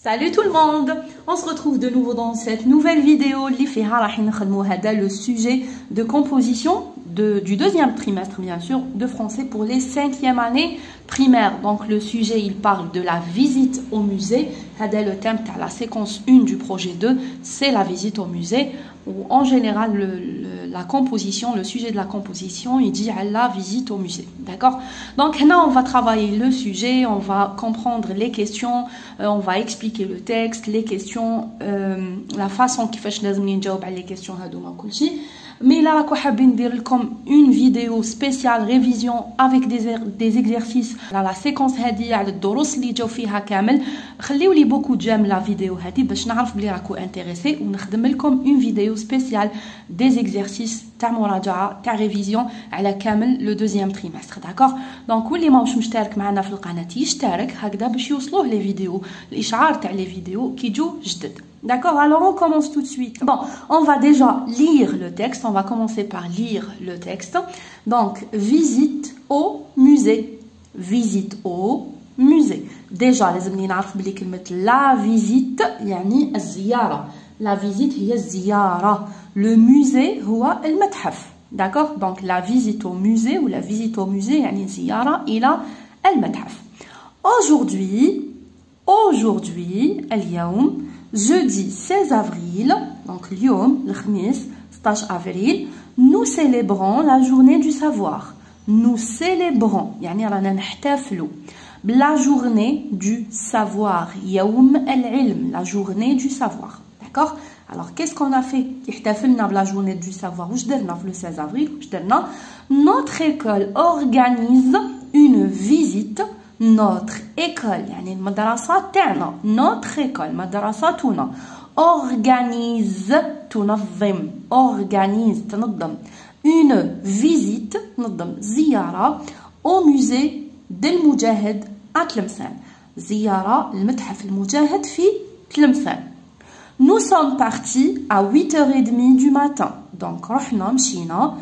Salut tout le monde! On se retrouve de nouveau dans cette nouvelle vidéo. Le sujet de composition du deuxième trimestre, bien sûr, de français pour les 5e années primaires. Donc le sujet, il parle de la visite au musée. Le thème de la séquence 1 du projet 2, c'est la visite au musée. Ou en général, la composition, le sujet de la composition, il dit à la visite au musée. D'accord? Donc là, on va travailler le sujet, on va comprendre les questions, on va expliquer le texte, les questions, la façon كيفاش لازم نجاوب على les questions هادوما كلشي. Mais là, كون حابين ندير لكم une vidéo spéciale révision avec des exercices على la séquence هادي على الدروس اللي جاو فيها كامل. خليو لي beaucoup de j'aime la vidéo هادي باش نعرف بلي راكو انتريسي ونخدم لكم une vidéo spéciale des exercices تاع مراجعه تاع ريفيزيون على كامل لو دوزيام تريمستر. داكوغ دونك واللي ماهوش مشترك معنا في القناه يشترك هكذا باش يوصلوه لي فيديو الاشعار تاع لي فيديو كي يجوا جدد. D'accord, alors on commence tout de suite. Bon, on va déjà lire le texte. On va commencer par lire le texte. Donc, visite au musée. Visite au musée. Déjà, لازم نعرف بلي كلمة la visite يعني الزيارة. La visite هي الزيارة. Le musée هو المتحف. D'accord, donc la visite au musée ou la visite au musée يعني الزيارة إلى المتحف. Aujourd'hui, اليوم jeudi 16 avril, donc اليوم الخميس 16 avril, nous célébrons la journée du savoir. Nous célébrons, يعني رانا نحتفلوا la journée du savoir. يوم العلم, la journée du savoir. D'accord? Alors, qu'est-ce qu'on a fait? احتفلنا la journée du savoir. واش درنا في le 16 avril? واش درنا? Notre école organise une visite. Notre école يعني المدرسة تاعنا notre école مدرستنا organise تنظم une visite تنظم زيارة au musée المجاهد تلمسان زيارة المتحف المجاهد في تلمسان. Nous sommes partis à 8h30 du matin. Donc رحنا مشينا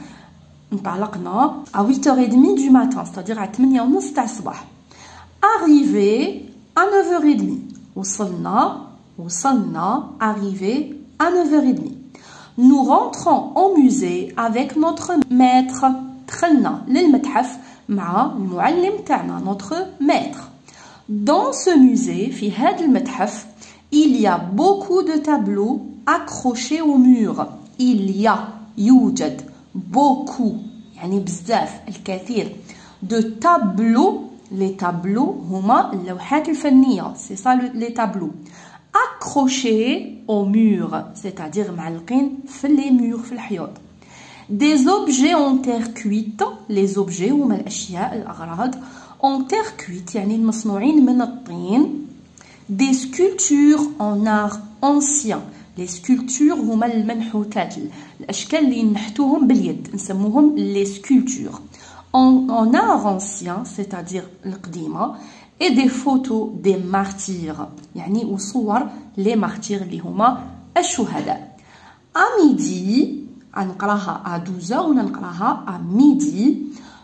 انطلقنا à 8h30 du matin, c'est-à-dire à 8:30 تاع الصباح. Arrivé à 9h30. وصلنا, arrivé à 9h30. Nous rentrons au musée avec notre maître. دخلنا للمتحف مع المعلم تاعنا, notre maître. Dans ce musée, في هذا المتحف, il y a beaucoup de tableaux accrochés au mur. يوجد beaucoup يعني بزاف الكثير de tableaux. Les tableaux هما اللوحات الفنية. C'est ça les tableaux. Accrochés au mur, c'est-à-dire معلقين في les murs في الحيوط. Des objets en terre cuite. Les objets هما الأشياء الأغراض en terre cuite يعني المصنوعين من الطين. Des sculptures en art ancien. Les sculptures هما المنحوتات الأشكال اللي نحتوهم باليد نسموهم les sculptures. En art ancien, c'est-à-dire القديمة, et des photos des martyrs. يعني وصور les martyrs اللي هما الشهداء. À midi, نقراها à 12h ou نقراها à midi,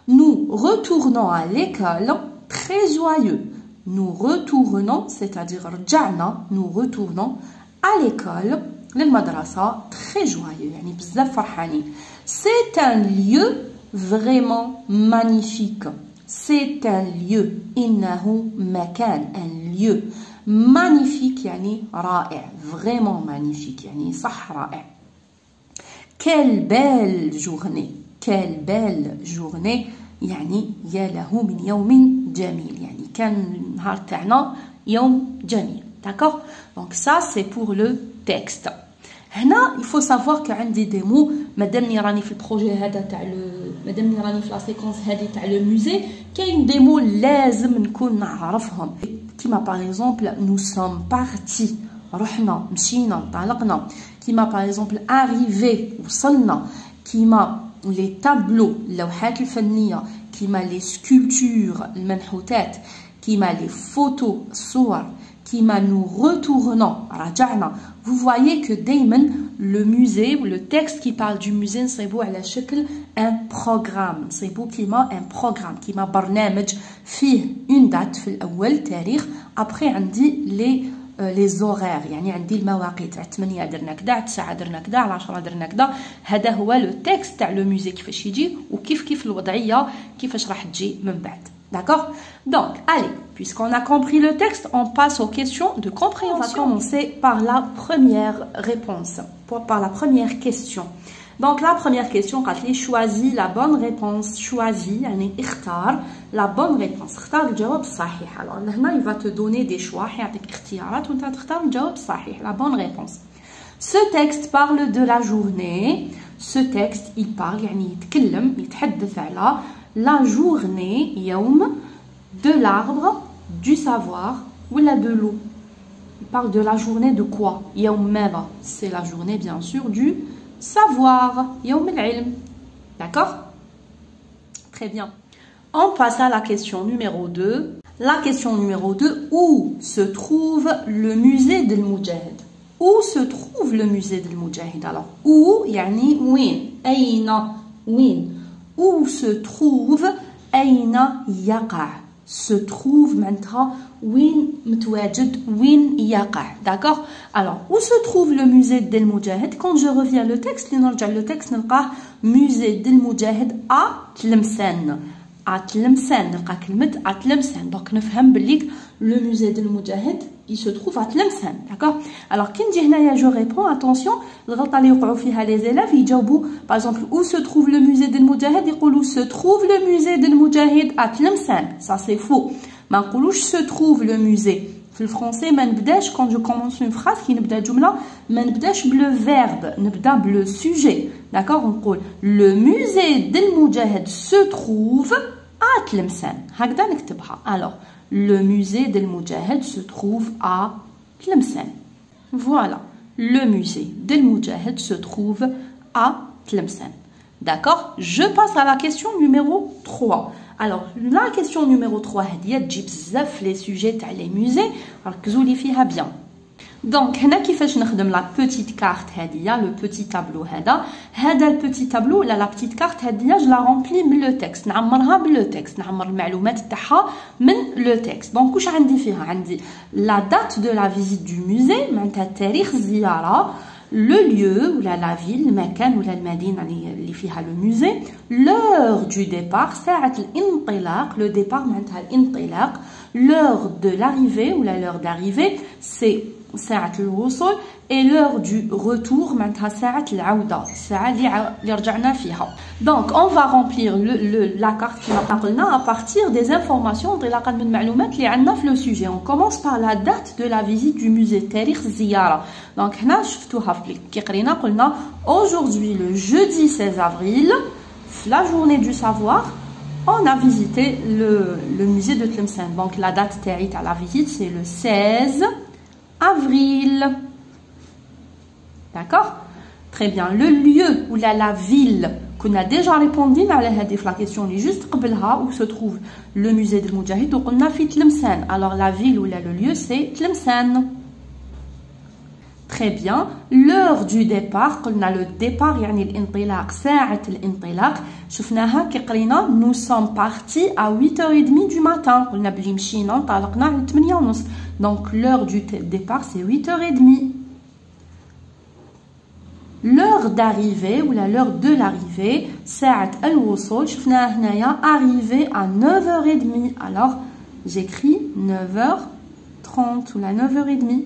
nous retournons à l'école très joyeux. Nous retournons, c'est-à-dire رجعنا, nous retournons à l'école للمدرسة très joyeux يعني بزاف فرحانين. C'est un lieu vraiment magnifique. C'est un lieu. إنه مكان. Un lieu magnifique يعني رائع. Vraiment magnifique يعني صح رائع. Quelle belle journée. Quelle belle journée يعني يا له من يوم جميل يعني كان النهار تاعنا يوم جميل. D'accord? Donc ça c'est pour le texte. هنا il faut savoir que عندي des mots مادامني راني في البروجي هذا تاع مادامني راني في لا سيكونس هذه تاع لو موزي كاين دي مو لازم نكون نعرفهم كيما باغ اكزومبل nous sommes partis رحنا مشينا انطلقنا كيما باغ اكزومبل arrivé وصلنا كيما لي تابلو اللوحات الفنيه كيما لي سكولبتور المنحوتات كيما لي فوتو الصور كيما nous retournons رجعنا. Vous voyez que دايما le musée ou le texte qui parle du musée نصيبو على شكل un programme نصيبو كيما un programme كيما برنامج فيه une date في الأول تاريخ après عندي les les horaires يعني عندي المواقيت على 8 درنا كذا على 9 درنا كذا على 10 درنا كذا هذا هو لو تكست تاع لو ميوزي كيفاش يجي وكيف الوضعيه كيفاش راح تجي من بعد. D'accord? Donc, allez, puisqu'on a compris le texte, on passe aux questions de compréhension. On va commencer par la première réponse, par la première question. Donc, la première question, choisis la bonne réponse. Choisis, اختار la bonne réponse. اختار الجواب الصحيح. Alors, là, il va te donner des choix. يعطيك اختيارات وانت تختار الجواب الصحيح, la bonne réponse. Ce texte parle de la journée. Ce texte, il parle, يتكلم, يتحدث على la journée, يوم, de l'arbre, du savoir ou de l'eau. Il parle de la journée de quoi? يوم ماذا? C'est la journée, bien sûr, du savoir. يوم العلم. D'accord? Très bien. On passe à la question numéro 2. La question numéro 2, où se trouve le musée de Moudjahid? Où se trouve le musée de Moudjahid? Alors, où, يعني وين? أين? وين? Où se trouve أين يقع? Se trouve معناتها وين متواجد وين يقع. D'accord? Alors, où se trouve le musée d'El Moudjahid? Quand je reviens le texte, نرجع le texte نلقاه musée d'El Moudjahid à Tlemcen. À Tlemcen, نلقى كلمة à Tlemcen. Donc نفهم بليك le musée d'El Moudjahid il se trouve à Tlemcen. D'accord? Alors كي نجي هنايا je réponds attention الغلطة اللي يوقعوا فيها les élèves يجاوبوا par exemple où se trouve le musée d'El Moudjahid يقولوا se trouve le musée d'El Moudjahid à Tlemcen. Ça c'est faux. ما نقولوش se trouve le musée. في الفرنسي ما نبداش quand je commence une phrase كي نبدا جملة ما نبداش بلو verbe نبدا بلو sujet. D'accord? نقول le musée d'El Moudjahid se trouve à Tlemcen. هكذا نكتبها. Alors le musée d'El Moudjahid se trouve à Tlemcen. Voilà. Le musée d'El Moudjahid se trouve à Tlemcen. D'accord? Je passe à la question numéro 3. Alors, la question numéro 3, les sujets les musées. ركزوا لي فيها bien. Donc, هنا كيفاش نخدم la petite carte هادية, le petit tableau هذا le petit tableau la petite carte هادية je la remplis من le texte نعمرها بال texte نعمر المعلومات تاعها من le texte. Donc واش عندي فيها عندي la date de la visite du musée معناتها تاريخ الزيارة le lieu ou la ville المكان ولا المدينة اللي فيها le musée l'heure du départ ساعة الانطلاق le départ معناتها الانطلاق l'heure de l'arrivée ou l'heure d'arrivée c'est ساعة الوصول et l'heure du retour معناتها ساعة العودة الساعة اللي رجعنا فيها. Donc on va remplir la carte كما قلنا à partir des informations انطلاقا من المعلومات اللي عندنا في le sujet. On commence par la date de la visite du musée تاريخ الزيارة. Donc هنا شفتوها في كي قرينا قلنا aujourd'hui le jeudi 16 avril la journée du savoir on a visité le musée de Tlemcen. Donc la date تاعي تاع la visite c'est le 16 avril. D'accord? Très bien. Le lieu ou la ville qu'on a déjà répondu à la question est juste où se trouve le musée de Moudjahid. Donc on a fait Tlemcen. Alors la ville ou le lieu c'est Tlemcen. Très bien. L'heure du départ, on a le départ, يعني الانطلاق, ساعة الانطلاق. شفناها كي قرينا nous sommes partis à 8h30 du matin. قلنا بلي مشينا انطلقنا على 8:30. Donc l'heure du départ c'est 8h30. L'heure d'arrivée ou l'heure de l'arrivée, ساعة الوصول. شفناها هنايا arriver à 9h30. Alors j'écris 9h30 ou la 9h30.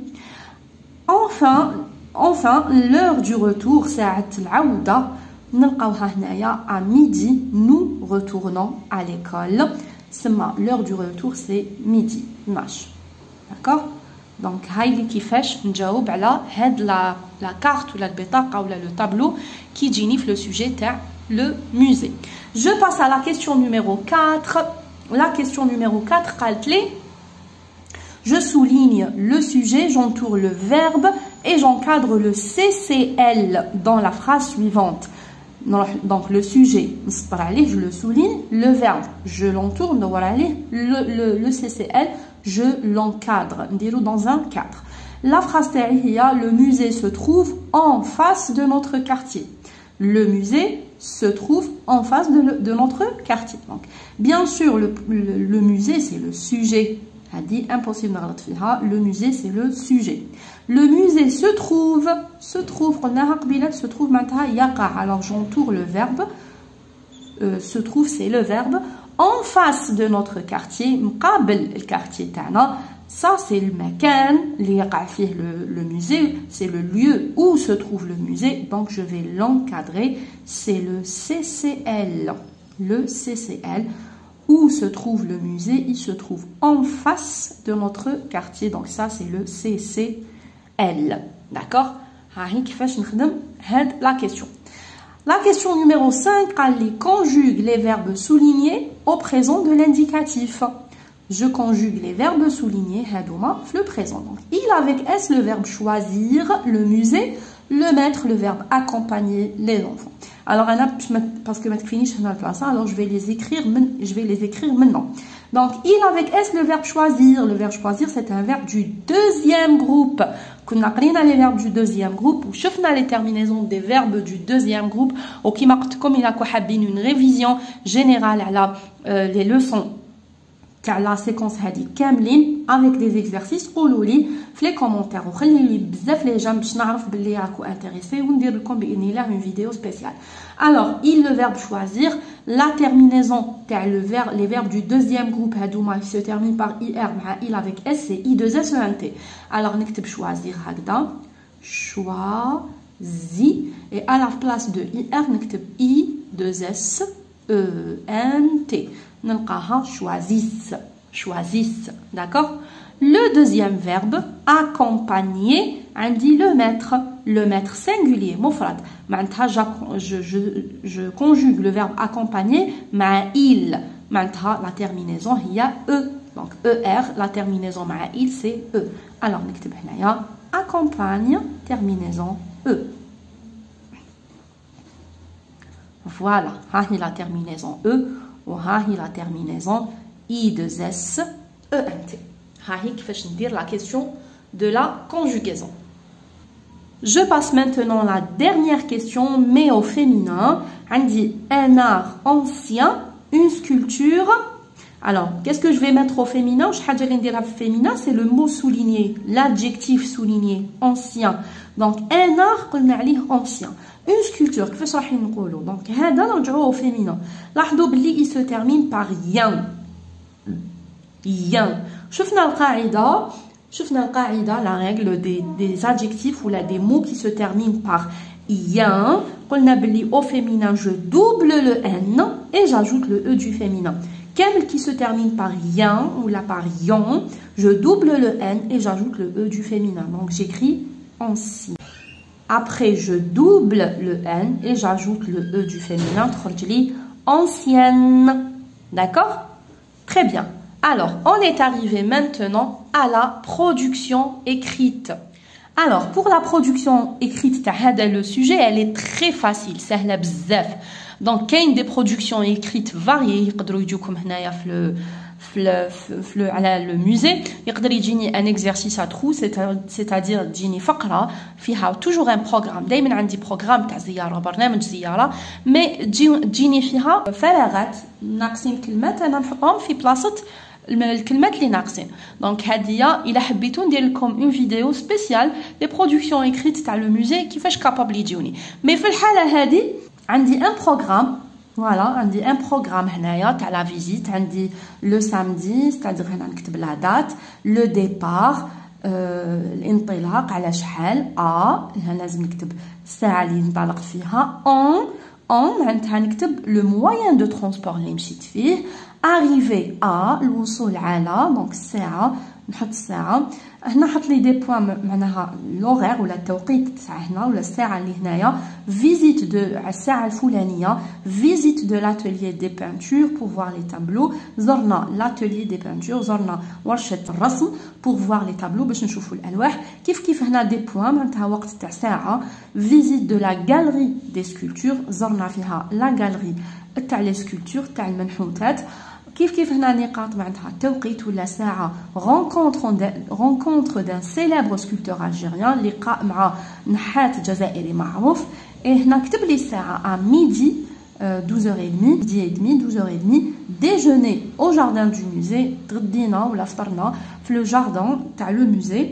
Enfin, l'heure du retour, ساعة العودة, نلقاوها هنايا à midi, nous retournons à l'école. L'heure du retour, c'est midi, 12. D'accord? Donc, هاي كيفاش نجاوب على هاد la carte ou la البطاقة ou le tableau qui جيني في le sujet تاع le musée. Je passe à la question numéro 4. La question numéro 4 قالت لي je souligne le sujet, j'entoure le verbe et j'encadre le CCL dans la phrase suivante. Donc le sujet, je le souligne, le verbe, je l'entoure, le CCL, je l'encadre, dans un cadre. La phrase derrière, le musée se trouve en face de notre quartier. Le musée se trouve en face de notre quartier. Donc, bien sûr, le musée, c'est le sujet. impossible نغلط فيها. Le musée c'est le sujet. Le musée se trouve قلناها قبيله se trouve معناتها يقع. Alors j'entoure le verbe se trouve c'est le verbe en face de notre quartier مقابل الكارتيه تاعنا. Ça c'est le مكان اللي يقع فيه le musée, c'est le lieu où se trouve le musée, donc je vais l'encadrer. C'est le CCL. Le CCL. Où se trouve le musée? Il se trouve en face de notre quartier. Donc ça, c'est le CCL. D'accord? La question. La question numéro 5, elle conjugue les verbes soulignés au présent de l'indicatif. Je conjugue les verbes soulignés, le présent. Donc, il avec S, le verbe choisir, le musée, le maître, le verbe accompagner les enfants. Alors, parce que alors je vais les écrire maintenant. Donc, il avec S, le verbe choisir. Le verbe choisir, c'est un verbe du deuxième groupe. On a les verbes du deuxième groupe. On a les terminaisons des verbes du deuxième groupe. Comme il a une révision générale à les leçons. La séquence هذه كاملين avec des exercices قولوا لي في les commentaires وخلي لي بزاف les gens باش نعرف باللي راكو intéressé وندير لكم باذن الله une vidéo spéciale. Alors, il le verbe choisir, la terminaison les verbes du deuxième groupe هذوما qui se termine par ir مع il avec s c'est i2s ent. Alors نكتب choisir هكذا choisi et à la place de ir نكتب i2s ent. Choisissent, d'accord? Le deuxième verbe, accompagner, on dit le maître singulier, mufrad. Je conjugue le verbe accompagner, ma il, la terminaison, il y a e, donc er, la terminaison ma il, c'est e. Alors, accompagne, terminaison e. Voilà, la terminaison e. la terminaison I2S ENT. La question de la conjugaison. Je passe maintenant la dernière question, mais au féminin. On dit un art ancien, une sculpture. Alors, qu'est-ce que je vais mettre au féminin? C'est le mot souligné, l'adjectif souligné, ancien. Donc, un art ancien. Une sculpture, كيفاش راح نقولوا؟ Donc هذا نرجعوه au féminin. لاحظوا باللي il se termine par ين. ين. شفنا القاعدة la règle des adjectifs ou des mots qui se terminent par ين. قلنا باللي au féminin je double le n et j'ajoute le e du féminin. Quel qui se termine par yen ou là par yon, je double le n et j'ajoute le e du féminin. Donc j'écris ancien. Après, je double le N et j'ajoute le E du féminin. Ancienne. D'accord? Très bien. Alors, on est arrivé maintenant à la production écrite. Alors, pour la production écrite, le sujet, elle est très facile. سهلة بزاف. Donc, il y a des productions écrites variées. يقدروا يجوكم هنايا على le musée يقدر يجيني un exercice à trous c'est-à-dire تجيني فقرة فيها toujours un programme. دايما عندي programme تاع زيارة برنامج زيارة مي تجيني فيها فراغات ناقصين كلمات انا نحطهم في بلاصة الكلمات اللي ناقصين. دونك هادية الا حبيتو ندير لكم اون فيديو سبيسيال لي برودكسيون اكريت تاع لو musée كيفاش كابابل يجيوني. مي في الحالة هادي عندي ان بروغرام. Voilà, on dit un programme à la visite, on dit le samedi, c'est-à-dire on la date, le départ, الانطلاق على شحال لازم نكتب الساعة اللي ننطلق فيها معناتها نكتب le moyen de transport اللي مشيت فيه arriver الوصول على دونك الساعة نحط الساعة هنا نحط لي دي بوين معناها لوغير ولا التوقيت تاع هنا ولا الساعة اللي هنايا فيزيت دو الساعة الفلانية فيزيت دو لاتوليي دي بانتور بور فوار لي تابلو زرنا لاتوليي دي بانتور زرنا ورشة الرسم بور فوار لي تابلو باش نشوفوا الألواح كيف هنا دي بوين معناتها وقت تاع ساعة فيزيت دو لا غالري دي سكولبتور زرنا فيها لا غالري تاع لي سكولبتور تاع المنحوتات كيف هنا نقاط معناتها توقيت ولا ساعة rencontre d'un célèbre sculpteur algérien لقاء مع نحات جزائري معروف. هنا كتب لي الساعة à midi 12h30, midi et demi, 12h30. Déjeuner au jardin du musée, تغدينا ولا فطرنا في le jardin تاع le musée.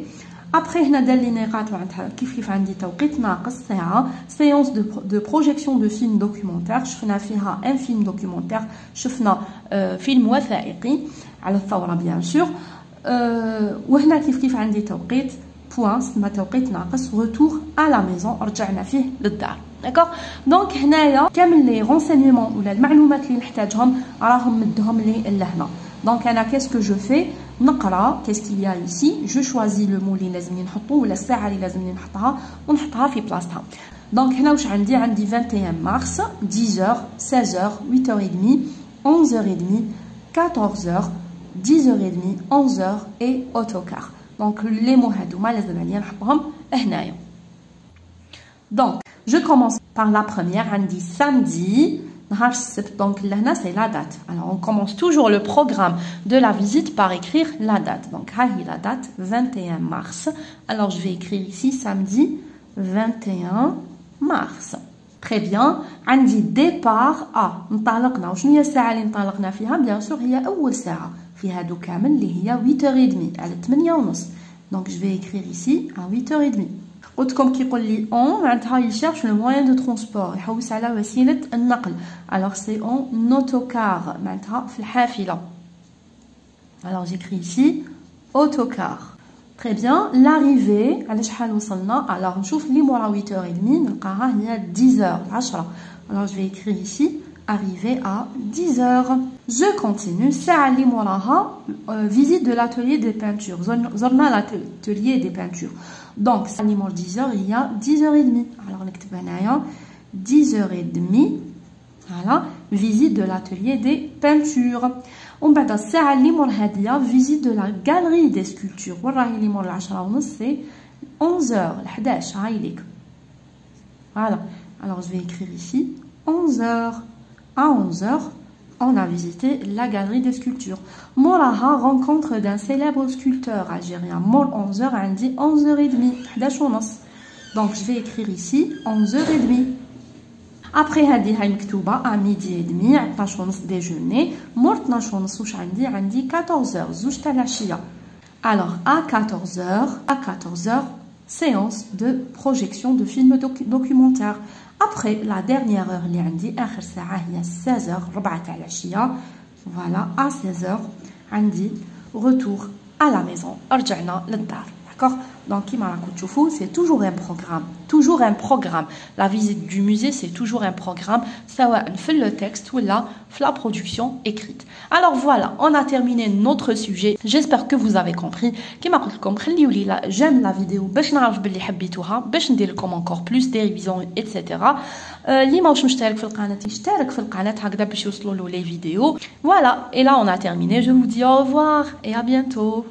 Après هنا دار لي نقاط معناتها كيف عندي توقيت ناقص ساعة. Séance de projection de film documentaire. شفنا فيها un film documentaire. شفنا فيلم وثائقي على الثورة bien sûr. وهنا كيف عندي توقيت point ما توقيت ناقص retour à la maison رجعنا فيه للدار. D'accord. Donc هنايا كامل لي renseignements ولا المعلومات اللي نحتاجهم راهم مدهم لي لهنا. Donc انا qu'est-ce que je fais نقرا qu'est-ce qu'il y a ici, je choisis le mot اللي لازمني نحطه ولا الساعه اللي لازمني نحطها ونحطها في بلاصتها. Donc هنا واش عندي 21 مارس 10h 16h 8h30 11h30 14h 10h30 11h et autocar. Donc les mots هادوما لازم عليا نحطهم هنايا. Donc je commence par la première, on dit samedi, donc là c'est la date. Alors on commence toujours le programme de la visite par écrire la date. Donc la date 21 mars. Alors je vais écrire ici samedi 21 mars. Très bien. On dit départ à. نطلقنا وشنو هي الساعة اللي انطلقنا فيها؟ bien sûr هي أول ساعة في هادو كامل اللي هي 8h30 على 8:30. Donc je vais écrire ici à 8h30. Comme qui dit on, il cherche le moyen de transport. يحوس على وسيلة النقل. Alors c'est en autocar. في الحافلة. Alors j'écris ici autocar. Très bien. L'arrivée. على شحال وصلنا. Alors نشوف اللي مورا 8h30 نلقاها هي 10h 10. Alors je vais écrire ici arriver à 10h. Je continue. الساعة اللي موراها visite de l'atelier des peintures. زرنا l'atelier des peintures. Donc, ça numéro 10h, il y a 10h30. Alors, on 10h30. Voilà, visite de l'atelier des peintures. On va dans ça, visite de la galerie des sculptures. C'est 11h, 11h. Voilà, alors je vais écrire ici 11h. À 11h, on a visité la galerie des sculptures. Moraha, rencontre d'un célèbre sculpteur algérien. Mor 11h, on dit 11h30. Donc je vais écrire ici 11h30. Après, à midi et demi, déjeuner. Mor 12h, on dit 14h. Alors à 14h, séance de projection de films documentaires. Après la dernière heure, il y a 16h, voilà, à 16h, on dit retour à la maison, d'accord? Donc, c'est toujours un programme, La visite du musée, c'est toujours un programme, ça va faire le texte ou là, la production écrite. Alors voilà, on a terminé notre sujet. J'espère que vous avez compris. J'aime la vidéo, باش ندير لكم encore plus des révisions, etc. اللي ماهوش مشترك في القناة يشترك في القناة هكذا باش يوصلوا له les vidéos. Voilà, et là on a terminé. Je vous dis au revoir et à bientôt.